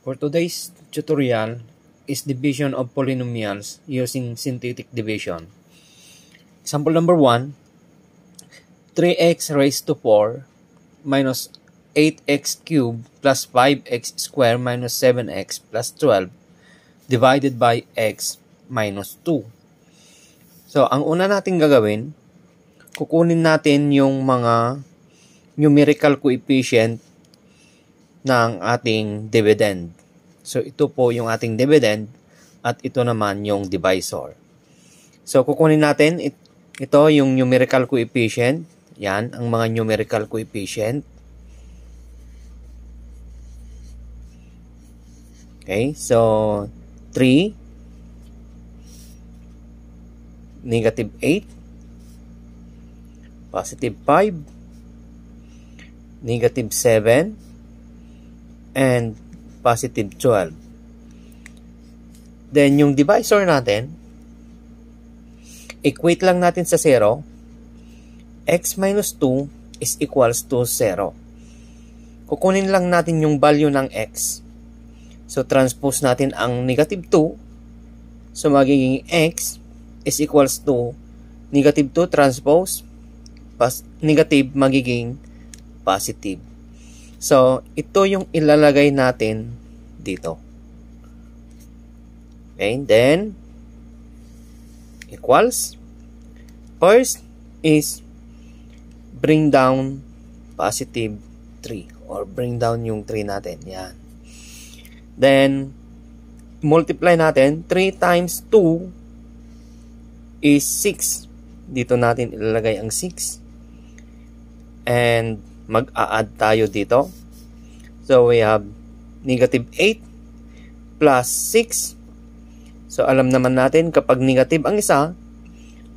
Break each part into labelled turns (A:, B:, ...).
A: For today's tutorial is division of polynomials using synthetic division. Example number 1, 3x raised to 4 minus 8x cubed plus 5x squared minus 7x plus 12 divided by x minus 2. So, ang una natin gagawin, kukunin natin yung mga numerical coefficient ng ating dividend. So, ito po yung ating dividend at ito naman yung divisor. So, kukunin natin ito yung numerical coefficient. Yan, ang mga numerical coefficient. Okay, so 3, negative 8, positive 5, negative 7, and positive 12. Then, yung divisor natin, equate lang natin sa 0. X minus 2 is equals to 0. Kukunin lang natin yung value ng x. So, transpose natin ang negative 2. So, magiging x is equals to negative 2 transpose negative magiging positive. So, ito yung ilalagay natin dito. Okay, then, equals. First is bring down positive 3 or bring down yung 3 natin. Yan. Then, multiply natin. 3 times 2 is 6. Dito natin ilalagay ang 6. And, mag-a-add tayo dito. So, we have negative 8 plus 6. So, alam naman natin kapag negative ang isa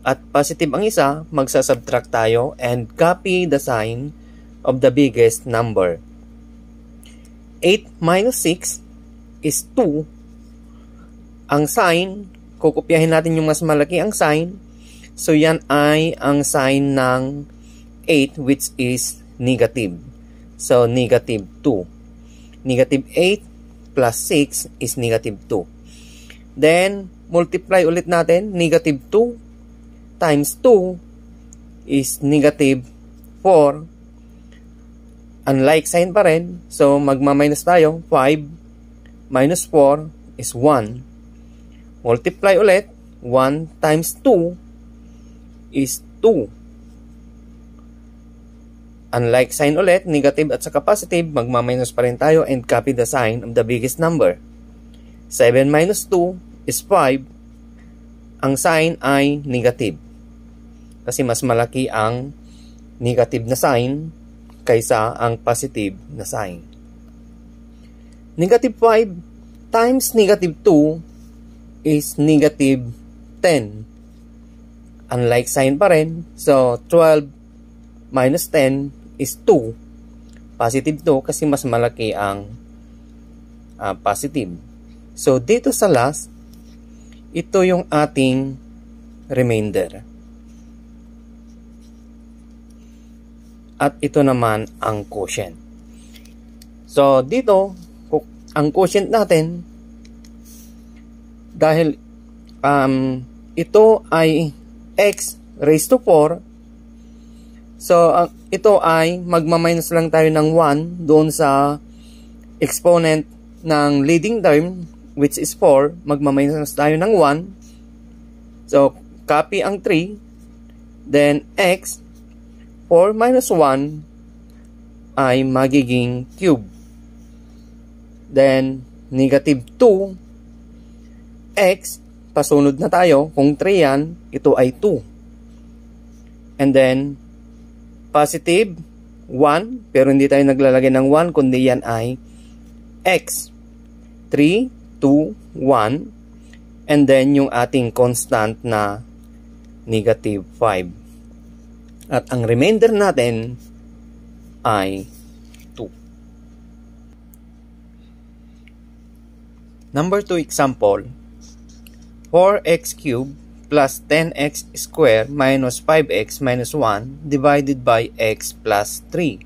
A: at positive ang isa, magsasubtract tayo and copy the sign of the biggest number. 8 minus 6 is 2. Ang sign, kukopyahin natin yung mas malaki ang sign. So, yan ay ang sign ng 8 which is negative. So, negative 2. Negative 8 plus 6 is negative 2. Then, multiply ulit natin. Negative 2 times 2 is negative 4. Unlike sign pa rin. So, magma-minus tayo. 5 minus 4 is 1. Multiply ulit. 1 times 2 is 2. Unlike sign ulit, negative at saka positive, magma-minus pa rin tayo and copy the sign of the biggest number. 7 minus 2 is 5. Ang sign ay negative. Kasi mas malaki ang negative na sign kaysa ang positive na sign. Negative 5 times negative 2 is negative 10. Unlike sign pa rin. So, 12 minus 10 is 2. Positive 2 kasi mas malaki ang positive. So, dito sa last, ito yung ating remainder. At ito naman ang quotient. So, dito, ang quotient natin, dahil ito ay x raised to 4, so, ito ay magma-minus lang tayo ng 1 doon sa exponent ng leading term, which is 4. Magma-minus tayo ng 1. So, copy ang 3. Then, x, 4 minus 1 ay magiging cube. Then, negative 2, x, pasunod na tayo. Kung 3 yan, ito ay 2. And then, positive 1, pero hindi tayo naglalagay ng 1, kundi yan ay x. 3, 2, 1. And then, yung ating constant na negative 5. At ang remainder natin ay 2. Number 2 example, 4x cubed plus 10x squared minus 5x minus 1 divided by x plus 3.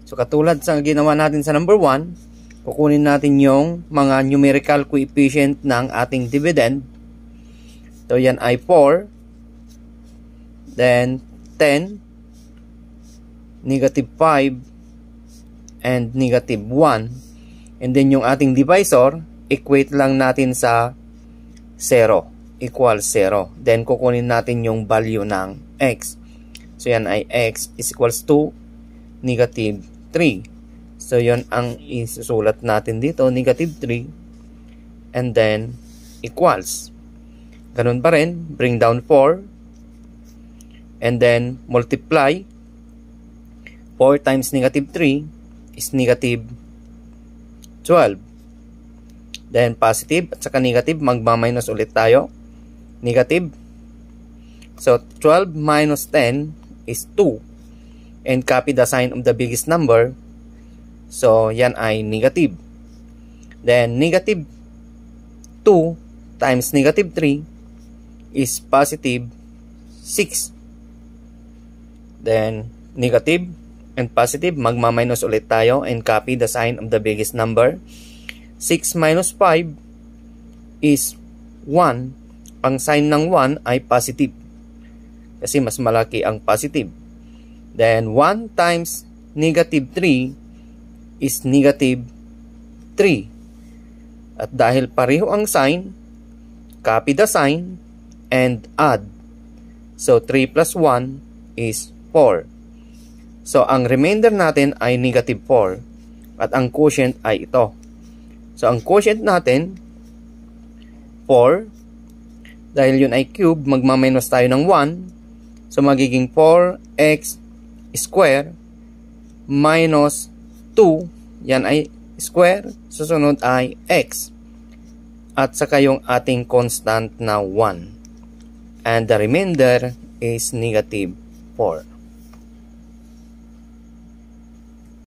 A: So, katulad sa ginawa natin sa number 1, kukunin natin yung mga numerical coefficient ng ating dividend. So, yan ay 4, then 10, negative 5, and negative 1. And then yung ating divisor, equate lang natin sa 0, equal 0. Then kukunin natin yung value ng x. So yan ay x is equals to negative 3. So yun ang isusulat natin dito, negative 3. And then equals. Ganun pa rin, bring down 4. And then multiply. 4 times negative 3 is negative 12. Then positive at saka negative, magmaminus ulit tayo. Negative. So 12 minus 10 is 2. And copy the sign of the biggest number. So yan ay negative. Then negative 2 times negative 3 is positive 6. Then negative and positive, magmaminus ulit tayo and copy the sign of the biggest number. 6 minus 5 is 1. Ang sign ng 1 ay positive kasi mas malaki ang positive. Then 1 times negative 3 is negative 3. At dahil pareho ang sign, copy the sign and add. So 3 plus 1 is 4. So ang remainder natin ay negative 4 at ang quotient ay ito. So ang quotient natin 4, dahil yun ay cube, magmaminus tayo ng 1. So magiging 4x square minus 2, yan ay square, susunod ay x. At saka yung ating constant na 1. And the remainder is negative 4.